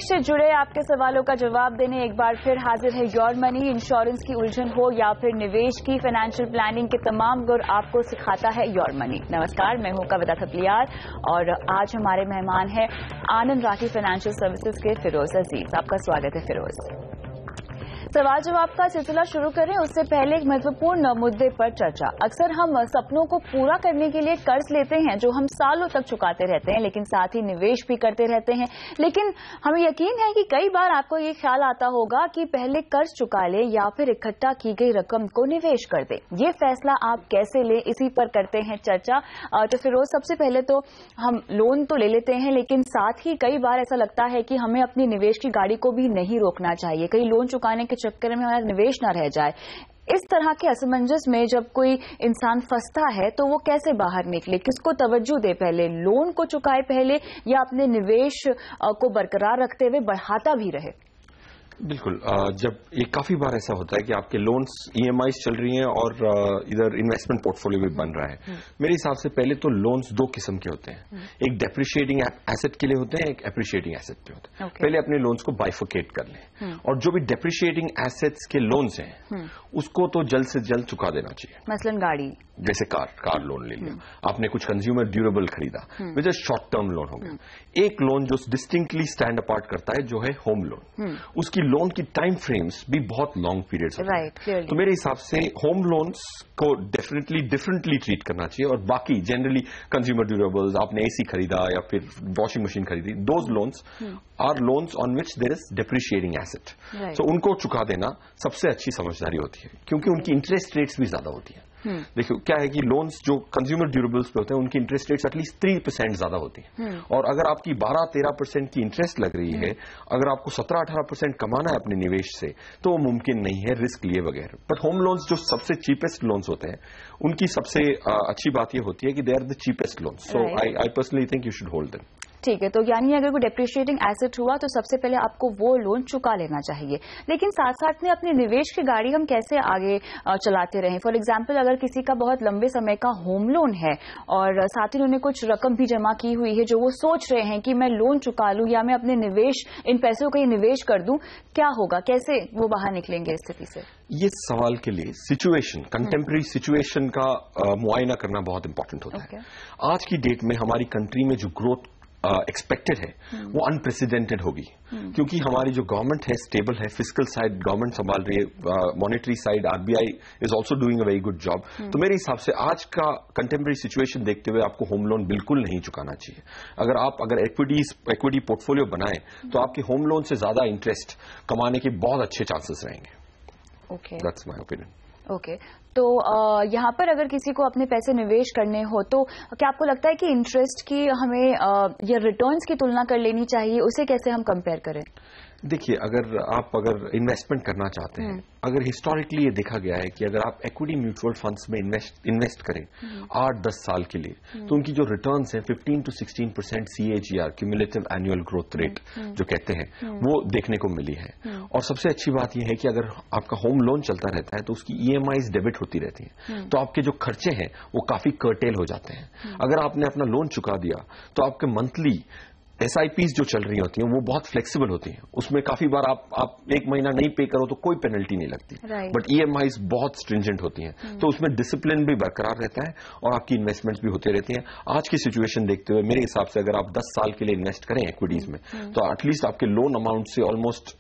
निवेश से जुड़े आपके सवालों का जवाब देने एक बार फिर हाजिर है योर मनी। इंश्योरेंस की उलझन हो या फिर निवेश की, फाइनेंशियल प्लानिंग के तमाम गुर आपको सिखाता है योर मनी। नमस्कार, मैं हूं कविता थपलियार और आज हमारे मेहमान हैं आनंद राठी फाइनेंशियल सर्विसेज के फिरोज अजीज। आपका स्वागत है फिरोज। सवाल जवाब का सिलसिला शुरू करें उससे पहले एक महत्वपूर्ण मुद्दे पर चर्चा। अक्सर हम सपनों को पूरा करने के लिए कर्ज लेते हैं जो हम सालों तक चुकाते रहते हैं, लेकिन साथ ही निवेश भी करते रहते हैं। लेकिन हमें यकीन है कि कई बार आपको ये ख्याल आता होगा कि पहले कर्ज चुका ले या फिर इकट्ठा की गई रकम को निवेश कर दे। ये फैसला आप कैसे लें, इसी पर करते हैं चर्चा। तो फिरोज, सबसे पहले तो हम लोन तो ले लेते हैं, लेकिन साथ ही कई बार ऐसा लगता है कि हमें अपनी निवेश की गाड़ी को भी नहीं रोकना चाहिए, कहीं लोन चुकाने के चक्कर में हमारा निवेश न रह जाए। इस तरह के असमंजस में जब कोई इंसान फंसता है तो वो कैसे बाहर निकले, किसको तवज्जो दे, पहले लोन को चुकाए पहले या अपने निवेश को बरकरार रखते हुए बढ़ाता भी रहे? बिल्कुल, जब ये काफी बार ऐसा होता है कि आपके लोन्स ईएमआईज चल रही हैं और इधर इन्वेस्टमेंट पोर्टफोलियो भी बन रहा है। मेरे हिसाब से पहले तो लोन्स दो किस्म के होते हैं, एक डेप्रिशिएटिंग एसेट के लिए होते हैं, एक एप्रिशिएटिंग एसेट पे होते हैं। पहले अपने लोन्स को बाइफोकेट कर लें और जो भी डेप्रिशिएटिंग एसेट्स के लोन्स हैं उसको तो जल्द से जल्द चुका देना चाहिए। मसलन गाड़ी, जैसे कार लोन ले लिया, आपने कुछ कंज्यूमर ड्यूरेबल खरीदा, which is short term loan हो गया। एक लोन जो डिस्टिंक्टली स्टैंड अपार्ट करता है जो है होम लोन, उसकी लोन की टाइम फ्रेम्स भी बहुत लॉन्ग पीरियड्स होते हैं। तो मेरे हिसाब से होम लोन्स को डेफिनेटली डिफरेंटली ट्रीट करना चाहिए और बाकी जनरली कंज्यूमर ड्यूरेबल्स, आपने एसी खरीदा या फिर वॉशिंग मशीन खरीदी, those loans are loans on which there is depreciating asset. So उनको चुका देना सबसे अच्छी समझदारी होती है क्योंकि उनकी इंटरेस्ट रेट्स भी ज्यादा होती है। देखिए क्या है कि लोन्स जो कंज्यूमर ड्यूरेबल्स पे होते हैं उनकी इंटरेस्ट रेट्स एटलीस्ट 3% ज्यादा होती है और अगर आपकी 12-13% की इंटरेस्ट लग रही है, अगर आपको 17-18% कमाना है अपने निवेश से तो वो मुमकिन नहीं है रिस्क लिए बगैर। बट होम लोन्स जो सबसे चीपेस्ट लोन्स होते हैं उनकी सबसे अच्छी बात ये होती है कि they are the cheapest loans. So I personally think you should hold them. ठीक है, तो यानी अगर कोई डेप्रिशिएटिंग एसेट हुआ तो सबसे पहले आपको वो लोन चुका लेना चाहिए। लेकिन साथ साथ में अपने निवेश की गाड़ी हम कैसे आगे चलाते रहें? फॉर एग्जांपल, अगर किसी का बहुत लंबे समय का होम लोन है और साथ ही उन्होंने कुछ रकम भी जमा की हुई है जो वो सोच रहे हैं कि मैं लोन चुका लूं या मैं अपने निवेश, इन पैसों को निवेश कर दूं, क्या होगा, कैसे वो बाहर निकलेंगे इस स्थिति से? ये सवाल के लिए सिचुएशन, कंटेम्प्रेरी सिचुएशन का मुआयना करना बहुत इंपॉर्टेंट होता है। आज की डेट में हमारी कंट्री में जो ग्रोथ एक्सपेक्टेड है वो अनप्रेसिडेंटेड होगी क्योंकि हमारी जो गवर्नमेंट है स्टेबल है, फिस्कल साइड गवर्नमेंट संभाल रही है, monetary side RBI is also doing a very good job. तो मेरे हिसाब से आज का कंटेम्प्रेरी सिचुएशन देखते हुए आपको होम लोन बिल्कुल नहीं चुकाना चाहिए। अगर इक्विटी पोर्टफोलियो बनाए तो आपके होम लोन से ज्यादा इंटरेस्ट कमाने के बहुत अच्छे चांसेस रहेंगे। That's my opinion. ओके, तो यहाँ पर अगर किसी को अपने पैसे निवेश करने हो तो क्या आपको लगता है कि इंटरेस्ट की हमें या रिटर्न्स की तुलना कर लेनी चाहिए? उसे कैसे हम कंपेयर करें? देखिए, अगर इन्वेस्टमेंट करना चाहते हैं, अगर हिस्टोरिकली ये देखा गया है कि अगर आप इक्विटी म्यूचुअल फंड्स में इन्वेस्ट करें 8-10 साल के लिए तो उनकी जो रिटर्न्स हैं 15 to 16% CAGR, cumulative annual growth rate जो कहते हैं, वो देखने को मिली है। और सबसे अच्छी बात यह है कि अगर आपका होम लोन चलता रहता है तो उसकी EMIs डेबिट होती रहती हैं, तो आपके जो खर्चे हैं वो काफी कर्टेल हो जाते हैं। अगर आपने अपना लोन चुका दिया तो आपके मंथली SIPs जो चल रही होती हैं वो बहुत फ्लेक्सिबल होती हैं, उसमें काफी बार आप एक महीना नहीं पे करो तो कोई पेनल्टी नहीं लगती, बट EMIs बहुत स्ट्रिंजेंट होती हैं, तो उसमें डिसिप्लिन भी बरकरार रहता है और आपकी इन्वेस्टमेंट्स भी होती रहती हैं। आज की सिचुएशन देखते हुए मेरे हिसाब से अगर आप 10 साल के लिए इन्वेस्ट करें इक्विटीज में तो एटलीस्ट आपके लोन अमाउंट से ऑलमोस्ट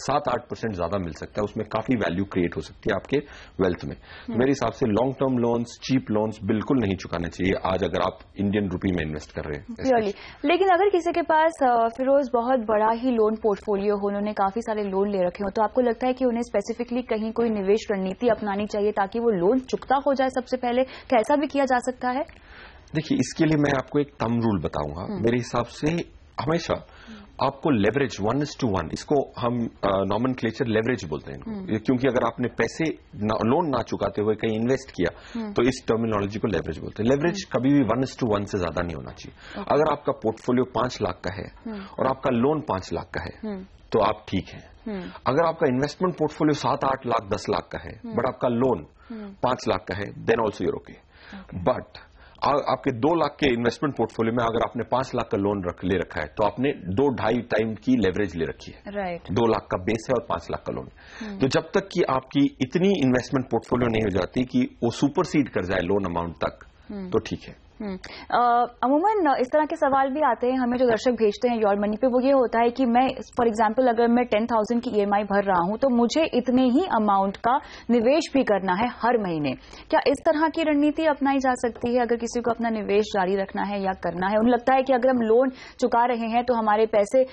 7-8% ज्यादा मिल सकता है, उसमें काफी वैल्यू क्रिएट हो सकती है आपके वेल्थ में। मेरे हिसाब से long term loans, cheap loans बिल्कुल नहीं चुकाने चाहिए आज अगर आप इंडियन रुपी में इन्वेस्ट कर रहे हैं प्योरली। लेकिन अगर किसी के पास फिरोज बहुत बड़ा ही लोन पोर्टफोलियो हो, उन्होंने काफी सारे लोन ले रखे हो, तो आपको लगता है कि उन्हें स्पेसिफिकली कहीं कोई निवेश रणनीति अपनानी चाहिए ताकि वो लोन चुकता हो जाए सबसे पहले? क्या ऐसा भी किया जा सकता है? देखिए, इसके लिए मैं आपको एक थंब रूल बताऊंगा। मेरे हिसाब से हमेशा आपको लेवरेज 1:1, इसको हम नॉमेनक्लेचर लेवरेज बोलते हैं क्योंकि अगर आपने पैसे लोन ना चुकाते हुए कहीं इन्वेस्ट किया तो इस टर्मिनोलॉजी को लेवरेज बोलते हैं। लेवरेज कभी भी 1:1 से ज्यादा नहीं होना चाहिए। अगर आपका पोर्टफोलियो 5 लाख का है और आपका लोन 5 लाख का है तो आप ठीक हैं। अगर आपका इन्वेस्टमेंट पोर्टफोलियो 7-8 लाख 10 लाख का है बट आपका लोन 5 लाख का है, then also you're okay. But आपके 2 लाख के इन्वेस्टमेंट पोर्टफोलियो में अगर आपने 5 लाख का लोन ले रखा है तो आपने 2-2.5 टाइम की लेवरेज ले रखी है। राइट। 2 लाख का बेस है और 5 लाख का लोन। तो जब तक कि आपकी इतनी इन्वेस्टमेंट पोर्टफोलियो नहीं हो जाती कि वो सुपरसीड कर जाए लोन अमाउंट तक, तो ठीक है। अमूमन इस तरह के सवाल भी आते हैं हमें जो दर्शक भेजते हैं योर मनी पे, वो ये होता है कि मैं फॉर एग्जांपल अगर मैं 10,000 की ईएमआई भर रहा हूं तो मुझे इतने ही अमाउंट का निवेश भी करना है हर महीने। क्या इस तरह की रणनीति अपनाई जा सकती है अगर किसी को अपना निवेश जारी रखना है या करना है? उन्हें लगता है कि अगर हम लोन चुका रहे हैं तो हमारे पैसे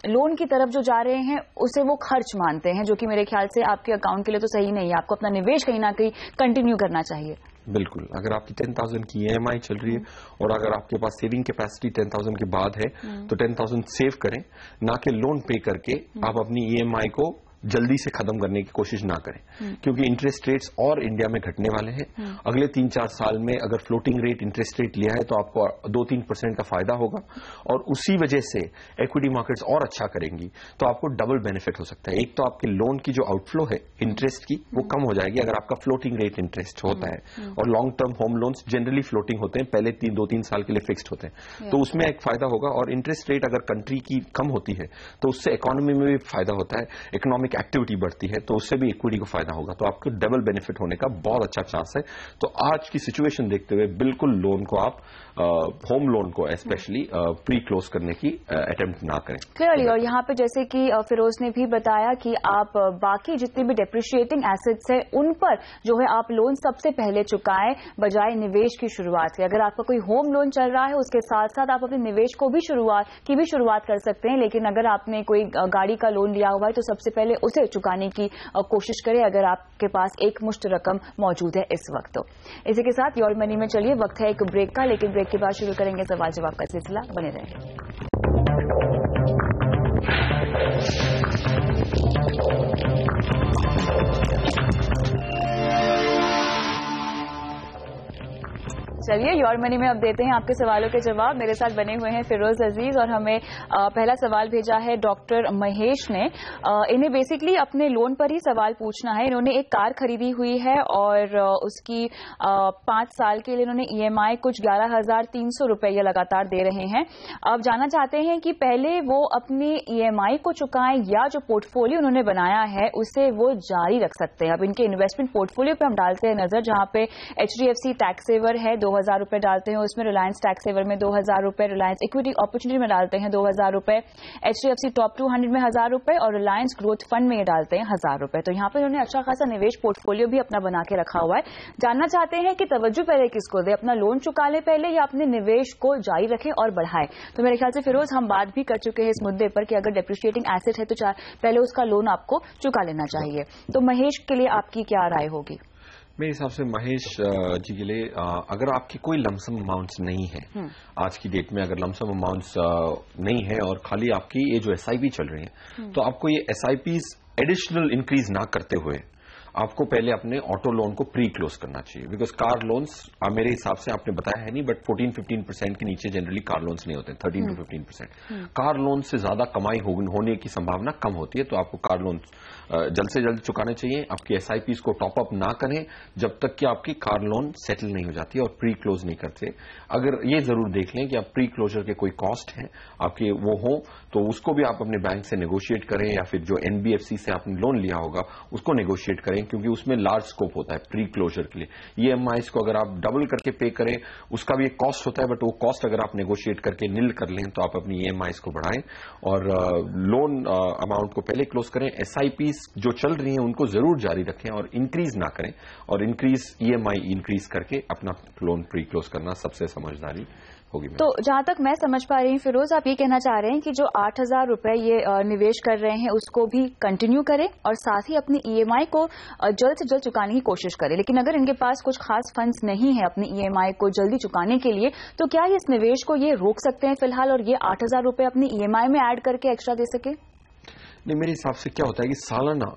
लोन की तरफ जो जा रहे हैं उसे वो खर्च मानते हैं, जो कि मेरे ख्याल से आपके अकाउंट के लिए तो सही नहीं है। आपको अपना निवेश कहीं ना कहीं कंटिन्यू करना चाहिए। बिल्कुल, अगर आपकी 10,000 की ईएमआई चल रही है और अगर आपके पास सेविंग कैपेसिटी 10,000 के बाद है तो 10,000 सेव करें, ना कि लोन पे करके आप अपनी ईएमआई को जल्दी से खत्म करने की कोशिश ना करें, क्योंकि इंटरेस्ट रेट्स और इंडिया में घटने वाले हैं। अगले 3-4 साल में अगर फ्लोटिंग रेट इंटरेस्ट रेट लिया है तो आपको 2-3% का फायदा होगा और उसी वजह से इक्विटी मार्केट्स और अच्छा करेंगी, तो आपको डबल बेनिफिट हो सकता है। एक तो आपके लोन की जो आउटफ्लो है इंटरेस्ट की वो कम हो जाएगी अगर आपका फ्लोटिंग रेट इंटरेस्ट होता है, और long term home loans generally floating होते हैं, पहले 2-3 साल के लिए फिक्स्ड होते हैं, तो उसमें एक फायदा होगा। और इंटरेस्ट रेट अगर कंट्री की कम होती है तो उससे इकोनॉमी में भी फायदा होता है, इकोनॉमिक एक्टिविटी बढ़ती है, तो उससे भी इक्विटी को फायदा होगा, तो आपको डबल बेनिफिट होने का बहुत अच्छा चांस है। तो आज की सिचुएशन देखते हुए बिल्कुल लोन को आप होम लोन को स्पेशली प्री क्लोज करने की अटेम्प्ट ना करें। क्लियरली। और यहाँ पे जैसे कि फिरोज ने भी बताया कि आप बाकी जितने भी डेप्रिशिएटिंग एसेट्स है उन पर जो है आप लोन सबसे पहले चुकाएं बजाय निवेश की शुरुआत के। अगर आपका कोई होम लोन चल रहा है उसके साथ साथ आप अपने निवेश को भी शुरुआत कर सकते हैं, लेकिन अगर आपने कोई गाड़ी का लोन लिया हुआ है तो सबसे पहले उसे चुकाने की कोशिश करें अगर आपके पास एक मुश्त रकम मौजूद है इस वक्त। तो इसी के साथ योर मनी में चलिए वक्त है एक ब्रेक का, लेकिन ब्रेक के बाद शुरू करेंगे सवाल जवाब का सिलसिला। बने रहेंगे। चलिए योर मनी में अब देते हैं आपके सवालों के जवाब। मेरे साथ बने हुए हैं फिरोज अजीज और हमें पहला सवाल भेजा है डॉक्टर महेश ने। इन्हें बेसिकली अपने लोन पर ही सवाल पूछना है। इन्होंने एक कार खरीदी हुई है और उसकी 5 साल के लिए इन्होंने ईएमआई कुछ 11,300 रुपये लगातार दे रहे हैं। अब जानना चाहते हैं कि पहले वो अपनी ईएमआई को चुकाएं या जो पोर्टफोलियो उन्होंने बनाया है उसे वो जारी रख सकते हैं। अब इनके इन्वेस्टमेंट पोर्टफोलियो पे हम डालते हैं नजर, जहां पे HDFC टैक्स सेवर है 2,000 रुपए डालते हैं, उसमें रिलायंस टैक्स सेवर में 2,000 रुपए, रिलायंस इक्विटी अपॉर्चुनिटी में डालते हैं 2,000 रुपए, HDFC टॉप 200 में 1,000 रुपए और रिलायंस ग्रोथ फंड में ये डालते हैं 1,000 रुपए। तो यहाँ पर उन्होंने अच्छा खासा निवेश पोर्टफोलियो भी अपना बना के रखा हुआ है। जानना चाहते हैं कि तवज्जो पहले किसको दे, अपना लोन चुका ले पहले या अपने निवेश को जारी रखें और बढ़ाए। तो मेरे ख्याल से फिरोज हम बात भी कर चुके हैं इस मुद्दे पर कि अगर डेप्रिशिएटिंग एसेट है तो पहले उसका लोन आपको चुका लेना चाहिए। तो महेश के लिए आपकी क्या राय होगी? मेरे हिसाब से महेश जी के लिए अगर आपके कोई लमसम अमाउंट्स नहीं है आज की डेट में, अगर लमसम अमाउंट्स नहीं है और खाली आपकी ये जो एसआईपी चल रही है, तो आपको ये एसआईपीज एडिशनल इंक्रीज ना करते हुए आपको पहले अपने ऑटो लोन को प्री क्लोज करना चाहिए। बिकॉज कार लोन्स मेरे हिसाब से आपने बताया है नहीं, बट 14-15% के नीचे जनरली कार लोन्स नहीं होते, 13 to 15%। कार लोन से ज्यादा कमाई होने की संभावना कम होती है, तो आपको कार लोन जल्द से जल्द चुकाने चाहिए। आपकी एसआईपीज को टॉपअप ना करें जब तक कि आपकी कार लोन सेटल नहीं हो जाती और प्री क्लोज नहीं करते। अगर ये जरूर देख लें कि आप प्री क्लोजर के कोई कॉस्ट है आपके वो हो, तो उसको भी आप अपने बैंक से नेगोशिएट करें या फिर जो एनबीएफसी से आपने लोन लिया होगा उसको नेगोशिएट करें, क्योंकि उसमें लार्ज स्कोप होता है प्री क्लोजर के लिए। ईएमआईज को अगर आप डबल करके पे करें उसका भी एक कॉस्ट होता है, बट वो कॉस्ट अगर आप नेगोशिएट करके निल कर लें तो आप अपनी ईएमआईज को बढ़ाएं और लोन अमाउंट को पहले क्लोज करें। एसआईपीज जो चल रही हैं उनको जरूर जारी रखें और इंक्रीज ना करें, और ईएमआई इंक्रीज करके अपना लोन प्री क्लोज करना सबसे समझदारी होगी। तो जहां तक मैं समझ पा रही हूँ फिरोज, आप ये कहना चाह रहे हैं कि जो 8,000 रुपए ये निवेश कर रहे हैं उसको भी कंटिन्यू करें और साथ ही अपनी ईएमआई को जल्द से जल्द चुकाने की कोशिश करें। लेकिन अगर इनके पास कुछ खास फंड्स नहीं है अपनी ईएमआई को जल्दी चुकाने के लिए, तो क्या ये इस निवेश को ये रोक सकते हैं फिलहाल और ये 8,000 रुपए अपनी ईएमआई में ऐड करके एक्स्ट्रा दे सके? नहीं, मेरे हिसाब से क्या होता है कि सालाना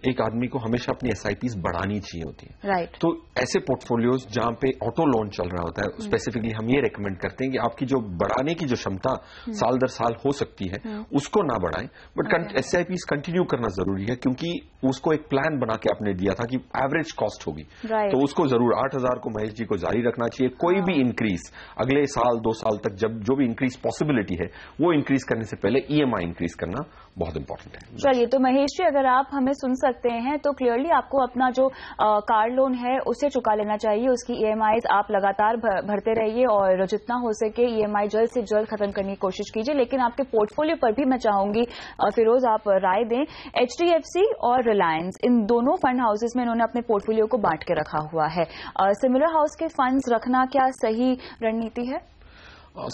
एक आदमी को हमेशा अपनी SIPs बढ़ानी चाहिए होती है। राइट। तो ऐसे पोर्टफोलियोज जहां पे ऑटो लोन चल रहा होता है, स्पेसिफिकली हम ये रेकमेंड करते हैं कि आपकी जो बढ़ाने की जो क्षमता साल दर साल हो सकती है उसको ना बढ़ाएं, बट SIPs कंटिन्यू करना जरूरी है, क्योंकि उसको एक प्लान बना के आपने दिया था कि एवरेज कॉस्ट होगी, तो उसको जरूर 8,000 को महेश जी को जारी रखना चाहिए। कोई भी इंक्रीज अगले साल 2 साल तक जब जो भी इंक्रीज पॉसिबिलिटी है वो इंक्रीज करने से पहले EMI इंक्रीज करना बहुत इंपॉर्टेंट है। चलिए, तो महेश जी अगर आप हमें सुन सकते हैं तो क्लियरली आपको अपना जो कार लोन है उसे चुका लेना चाहिए, उसकी EMIs आप लगातार भरते रहिए और जितना हो सके EMI जल्द से जल्द खत्म करने की कोशिश कीजिए। लेकिन आपके पोर्टफोलियो पर भी मैं चाहूंगी फिरोज आप राय दें। HDFC और रिलायंस, इन दोनों फंड हाउसेस में इन्होंने अपने पोर्टफोलियो को बांट के रखा हुआ है। सिमिलर हाउस के फंड्स रखना क्या सही रणनीति है?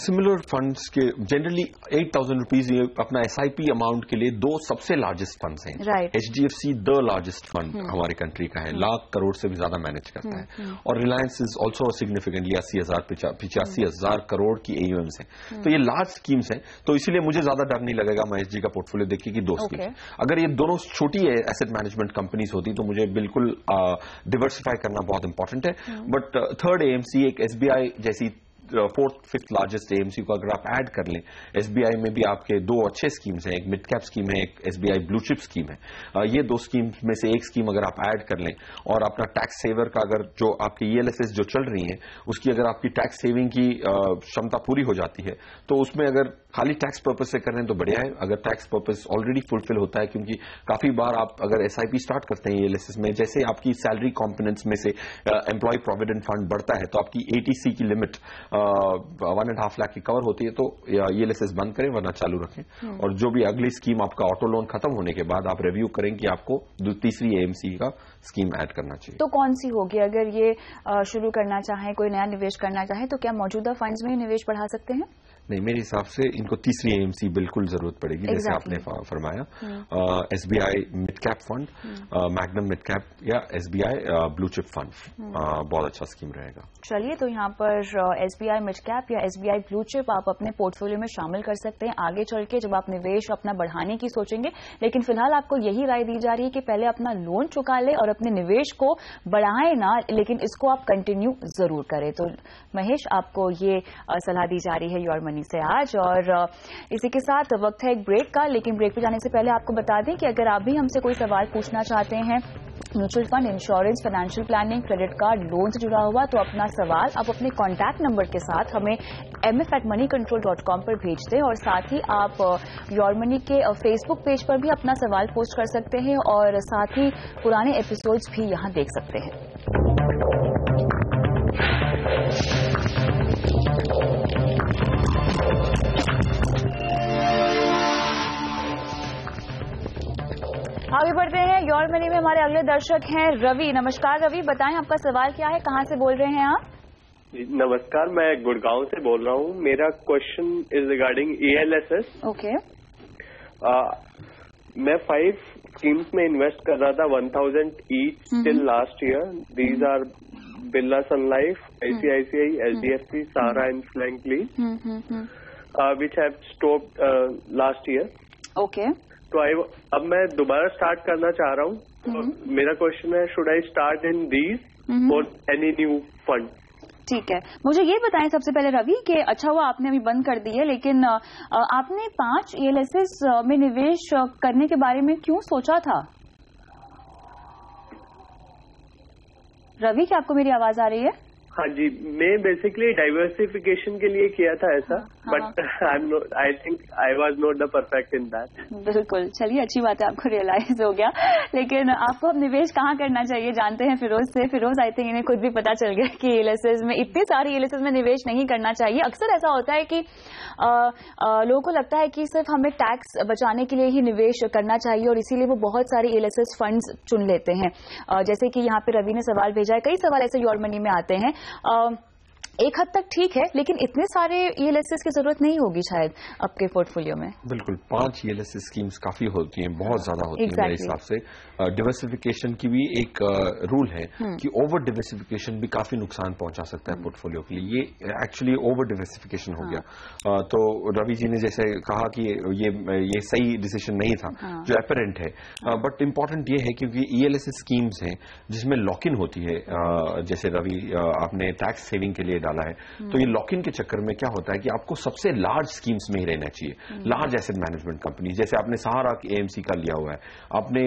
सिमिलर फंड्स के जनरली 8,000 रुपीज ये अपना SIP अमाउंट के लिए 2 सबसे लार्जेस्ट फंड्स हैं। Right. HDFC the largest fund हमारे कंट्री का है, लाख करोड़ से भी ज्यादा मैनेज करता है, और Reliance is also significantly 85,000 crore की AUM है। तो ये लार्ज स्कीम्स हैं, तो इसीलिए मुझे ज्यादा डर नहीं लगेगा महेश जी का पोर्टफोलियो देखिए कि 2 स्कीम्स। अगर ये दोनों छोटी एसेट मैनेजमेंट कंपनीज होती तो मुझे बिल्कुल डिवर्सिफाई करना बहुत इंपॉर्टेंट है। बट थर्ड AMC एक SBI जैसी 4th 5th लार्जेस्ट AMC को अगर आप ऐड कर लें, SBI में भी आपके 2 अच्छे स्कीम्स हैं, एक मिड कैप स्कीम है, एक SBI ब्लू चिप स्कीम है। ये 2 स्कीम्स में से एक स्कीम अगर आप ऐड कर लें और अपना टैक्स सेवर का अगर जो आपकी ELSS जो चल रही है उसकी अगर आपकी टैक्स सेविंग की क्षमता पूरी हो जाती है, तो उसमें अगर खाली टैक्स पर्पज से कर रहे हैं तो बढ़िया है। अगर टैक्स पर्पज ऑलरेडी फुलफिल होता है, क्योंकि काफी बार आप अगर SIP स्टार्ट करते हैं ELSS में, जैसे आपकी सैलरी कॉम्पोनेंट्स में से एम्प्लॉय प्रोविडेंट फंड बढ़ता है तो आपकी ATC की लिमिट 1.5 लाख की कवर होती है, तो ELSS बंद करें वरना चालू रखें। और जो भी अगली स्कीम आपका ऑटो लोन खत्म होने के बाद आप रिव्यू करें कि आपको तीसरी AMC का स्कीम ऐड करना चाहिए। तो कौन सी होगी? अगर ये शुरू करना चाहे, कोई नया निवेश करना चाहे, तो क्या मौजूदा फंड्स में निवेश बढ़ा सकते हैं? नहीं, मेरे हिसाब से इनको तीसरी AMC बिल्कुल जरूरत पड़ेगी, जैसे आपने फरमाया। SBI mid cap fund, magnum mid cap या SBI ब्लू चिप फंड बहुत अच्छा स्कीम रहेगा। चलिए, तो यहाँ पर SBI मिड कैप या SBI ब्लू चिप आप अपने पोर्टफोलियो में शामिल कर सकते हैं आगे चल के जब आप निवेश अपना बढ़ाने की सोचेंगे। लेकिन फिलहाल आपको यही राय दी जा रही है कि पहले अपना लोन चुका ले और अपने निवेश को बढ़ाएं ना, लेकिन इसको आप कंटिन्यू जरूर करें। तो महेश, आपको ये सलाह दी जा रही है योर मनी से आज। और इसी के साथ वक्त है एक ब्रेक का, लेकिन ब्रेक पे जाने से पहले आपको बता दें कि अगर आप भी हमसे कोई सवाल पूछना चाहते हैं mutual fund, insurance, financial planning, credit card, loan से जुड़ा हुआ, तो अपना सवाल आप अपने कॉन्टैक्ट नंबर के साथ हमें mf@moneycontrol.com पर भेज दें। और साथ ही आप योर मनी के फेसबुक पेज पर भी अपना सवाल पोस्ट कर सकते हैं और साथ ही पुराने एपिसोड्स भी यहां देख सकते हैं। आगे बढ़ते हैं। योर मनी में हमारे अगले दर्शक हैं रवि। नमस्कार रवि, बताएं आपका सवाल क्या है, कहां से बोल रहे हैं आप? नमस्कार, मैं गुड़गांव से बोल रहा हूं। मेरा question is regarding ELSS। Okay. मैं 5 स्कीम्स में इन्वेस्ट कर रहा था 1,000 each till last year. These are Birla sun life, ICICI, HDFC, Sahara and Frankly, which have stopped last year. Okay. तो अब मैं दोबारा स्टार्ट करना चाह रहा हूँ। तो मेरा क्वेश्चन है, should I start in these और एनी न्यू फंड? ठीक है, मुझे ये बताएं सबसे पहले रवि कि अच्छा हुआ आपने अभी बंद कर दी है, लेकिन आपने 5 ELSS में निवेश करने के बारे में क्यों सोचा था? रवि, क्या आपको मेरी आवाज आ रही है? हाँ जी, मैं बेसिकली डाइवर्सिफिकेशन के लिए किया था ऐसा, but I think I was not the perfect in that. बिल्कुल, चलिए अच्छी बात है, आपको रियलाइज हो गया। लेकिन आपको अब निवेश कहाँ करना चाहिए जानते हैं फिरोज से। फिरोज, आई थिंक इन्हें खुद भी पता चल गया कि ELSS में, इतनी सारी ELSS में निवेश नहीं करना चाहिए। अक्सर ऐसा होता है कि लोगों को लगता है कि सिर्फ हमें टैक्स बचाने के लिए ही निवेश करना चाहिए और इसीलिए वो बहुत सारी ELSS फंड्स चुन लेते हैं। जैसे कि यहाँ पे रवि ने सवाल भेजा है, कई सवाल ऐसे योर मनी में आते हैं। एक हद तक ठीक है, लेकिन इतने सारे ELSS की जरूरत नहीं होगी शायद आपके पोर्टफोलियो में। बिल्कुल, 5 ELSS स्कीम्स काफी होती हैं, बहुत ज्यादा होती हैं मेरे हिसाब से। डिवर्सिफिकेशन की भी एक रूल है कि ओवर डिवर्सिफिकेशन भी काफी नुकसान पहुंचा सकता है पोर्टफोलियो के लिए। ये एक्चुअली ओवर डिवर्सिफिकेशन हो गया। तो रवि जी ने जैसे कहा कि ये सही डिसीजन नहीं था, जो एपरेंट है, बट इंपॉर्टेंट ये है क्योंकि ELSS स्कीम्स हैं जिसमें लॉक इन होती है। जैसे रवि आपने टैक्स सेविंग के लिए डाला है, तो ये लॉक इन के चक्कर में क्या होता है कि आपको सबसे लार्ज स्कीम्स में ही रहना चाहिए, लार्ज एसेट मैनेजमेंट कंपनी। जैसे आपने सहारा AMC का लिया हुआ है, आपने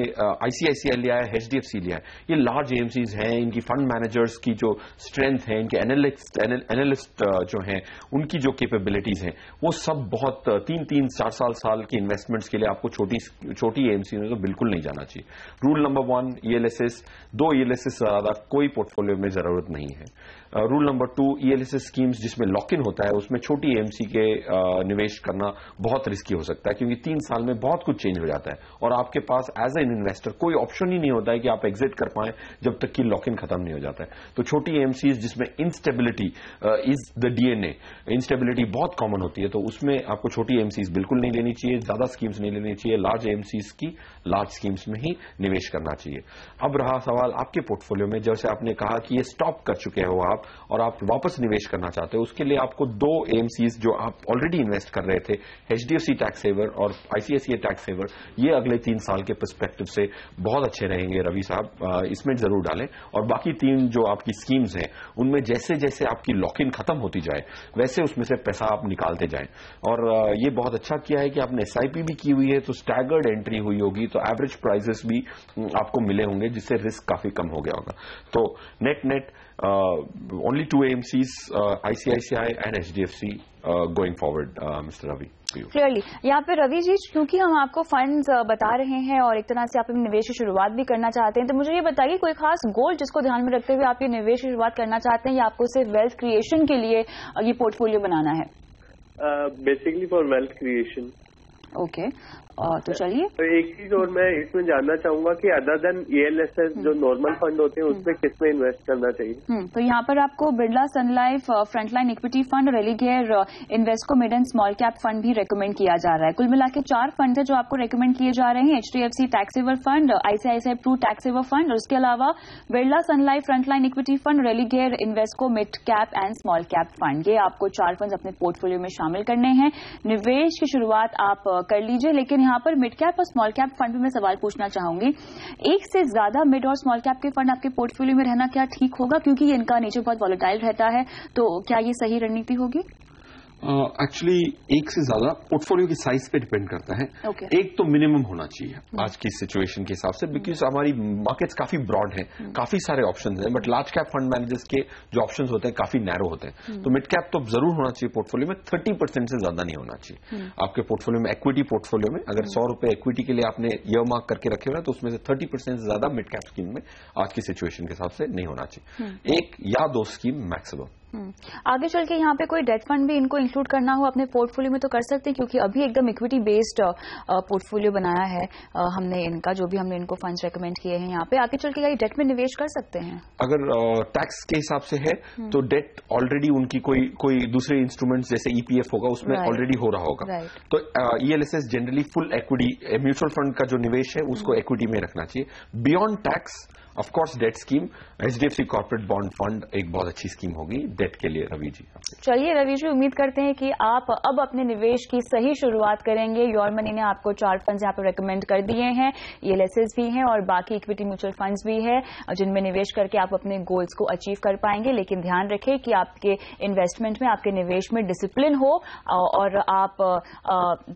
ICICI लिया है, HDFC लिया है, ये लार्ज AMCs हैं। इनकी फंड मैनेजर्स की जो स्ट्रेंथ है, इनके एनालिस्ट जो हैं, उनकी जो कैपेबिलिटीज हैं, वो सब बहुत 3-3, 4 साल की इन्वेस्टमेंट्स के लिए आपको छोटी AMC में तो बिल्कुल नहीं जाना चाहिए। रूल नंबर 1, ELSS, 2 ELSS से ज्यादा कोई पोर्टफोलियो में जरूरत नहीं है। रूल नंबर 2, ELSS स्कीम्स जिसमें लॉक इन होता है, उसमें छोटी AMC के निवेश करना बहुत रिस्की हो सकता है, क्योंकि 3 साल में बहुत कुछ चेंज हो जाता है और आपके पास एज एन इन्वेस्टर कोई ऑप्शन ही नहीं होता है कि आप एग्जिट कर पाएं जब तक कि लॉक इन खत्म नहीं हो जाता है। तो छोटी AMCs जिसमें instability is the DNA, instability बहुत कॉमन होती है, तो उसमें आपको छोटी AMCs बिल्कुल नहीं लेनी चाहिए, ज्यादा स्कीम्स नहीं लेनी चाहिए। लार्ज AMCs की लार्ज स्कीम्स में ही निवेश करना चाहिए। अब रहा सवाल आपके पोर्टफोलियो में, जैसे आपने कहा कि ये स्टॉप कर चुके हो आप और आप वापस निवेश करना चाहते हो, उसके लिए आपको 2 AMCs जो आप ऑलरेडी इन्वेस्ट कर रहे थे, HDFC टैक्स सेवर और ICICI टैक्स सेवर, ये अगले 3 साल के पर्सपेक्टिव से बहुत अच्छे रहेंगे रवि साहब, इसमें जरूर डालें। और बाकी 3 जो आपकी स्कीम्स हैं, उनमें जैसे जैसे आपकी लॉक इन खत्म होती जाए वैसे उसमें से पैसा आप निकालते जाएं। और ये बहुत अच्छा किया है कि आपने SIP भी की हुई है, तो स्टैगर्ड एंट्री हुई होगी, तो एवरेज प्राइसेस भी आपको मिले होंगे, जिससे रिस्क काफी कम हो गया होगा। तो net only 2 AMCs, ICICI and HDFC going forward, Mr. Ravi. Clearly यहाँ पे रवि जी, क्योंकि हम आपको फंड्स बता रहे हैं और एक तरह से आप निवेश की शुरुआत भी करना चाहते हैं, तो मुझे ये बताइए कोई खास गोल जिसको ध्यान में रखते हुए आप ये निवेश की शुरुआत करना चाहते हैं, या आपको सिर्फ वेल्थ क्रिएशन के लिए ये पोर्टफोलियो बनाना है? Basically for wealth creation. Okay, तो चलिए। तो एक चीज और मैं इसमें जानना चाहूंगा कि अदर देन ELSS जो नॉर्मल फंड होते हैं, उसमें किसमें इन्वेस्ट करना चाहिए? तो यहाँ पर आपको बिरला सन Life, frontline equity fund, Religare, Invesco mid and small cap fund भी रेकमेंड किया जा रहा है। कुल मिला के 4 फंड है जो आपको रेकमेंड किए जा रहे हैं, HDFC tax saver fund, ICICI Pru tax saver fund, और उसके अलावा बिरला सन Life, frontline equity fund, Religare, Invesco mid cap and small cap fund. ये आपको 4 फंड अपने पोर्टफोलियो में शामिल करने हैं। निवेश की शुरुआत आप कर लीजिए, लेकिन यहाँ पर मिड कैप और स्मॉल कैप फंड में मैं सवाल पूछना चाहूंगी, एक से ज्यादा मिड और स्मॉल कैप के फंड आपके पोर्टफोलियो में रहना क्या ठीक होगा? क्योंकि इनका नेचर बहुत वॉलेटाइल रहता है, तो क्या ये सही रणनीति होगी? एक्चुअली एक से ज्यादा पोर्टफोलियो की साइज पे डिपेंड करता है। एक तो मिनिमम होना चाहिए आज की सिचुएशन के हिसाब से, बिकॉज हमारी मार्केट्स काफी ब्रॉड हैं, काफी सारे ऑप्शंस हैं, but large cap fund managers के जो ऑप्शंस होते हैं काफी नैरो होते हैं। तो मिड कैप तो जरूर होना चाहिए पोर्टफोलियो में, 30% से ज्यादा नहीं होना चाहिए आपके पोर्टफोलियो में। इक्विटी पोर्टफोलियो में अगर 100 रुपए इक्विटी के लिए आपने ईयर मार्क करके रखे हुए हैं, तो उसमें से 30% से ज्यादा मिड कैप स्कीम में आज की सिचुएशन के हिसाब से नहीं होना चाहिए। 1 या 2 स्कीम मैक्सिमम। आगे चल के यहाँ पे कोई डेट फंड भी इनको इंक्लूड करना हो अपने पोर्टफोलियो में तो कर सकते हैं, क्योंकि अभी एकदम इक्विटी बेस्ड पोर्टफोलियो बनाया है हमने इनका, जो भी हमने इनको फंड्स रेकमेंड किए हैं। यहाँ पे आगे चल के डेट में निवेश कर सकते हैं अगर टैक्स के हिसाब से है, तो डेट ऑलरेडी उनकी कोई दूसरे इंस्ट्रूमेंट्स जैसे EPF होगा, उसमें ऑलरेडी हो रहा होगा। तो ELSS generally full equity, mutual fund का जो निवेश है उसको इक्विटी में रखना चाहिए। Beyond tax of course debt scheme, HDFC corporate bond fund एक बहुत अच्छी स्कीम होगी डेट के लिए। रवि जी, चलिए रवि जी, उम्मीद करते हैं कि आप अब अपने निवेश की सही शुरुआत करेंगे। योर मनी ने आपको 4 फंड्स यहाँ पर रेकमेंड कर दिए हैं, ELSS भी हैं और बाकी इक्विटी म्यूचुअल फंड्स भी है, जिनमें निवेश करके आप अपने गोल्स को अचीव कर पाएंगे। लेकिन ध्यान रखें कि आपके इन्वेस्टमेंट में, आपके निवेश में डिसिप्लिन हो और आप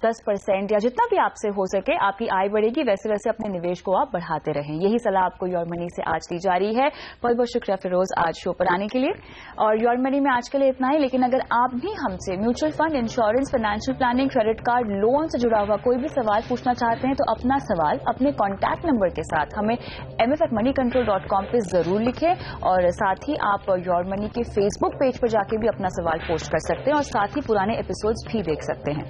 10% या जितना भी आपसे हो सके आपकी आय बढ़ेगी, वैसे वैसे अपने निवेश को आप बढ़ाते रहें। यही सलाह आपको योर मनी से आज दी जा रही है। बहुत बहुत शुक्रिया फिरोज आज शो पर आने के लिए। और योर मनी में आज के लिए इतना ही, लेकिन अगर आप भी हमसे mutual fund, insurance, financial planning, credit card, loan से जुड़ा हुआ कोई भी सवाल पूछना चाहते हैं, तो अपना सवाल अपने कॉन्टैक्ट नंबर के साथ हमें mf@moneycontrol.com पे जरूर लिखें। और साथ ही आप योर मनी के फेसबुक पेज पर जाके भी अपना सवाल पोस्ट कर सकते हैं और साथ ही पुराने एपिसोड्स भी देख सकते हैं।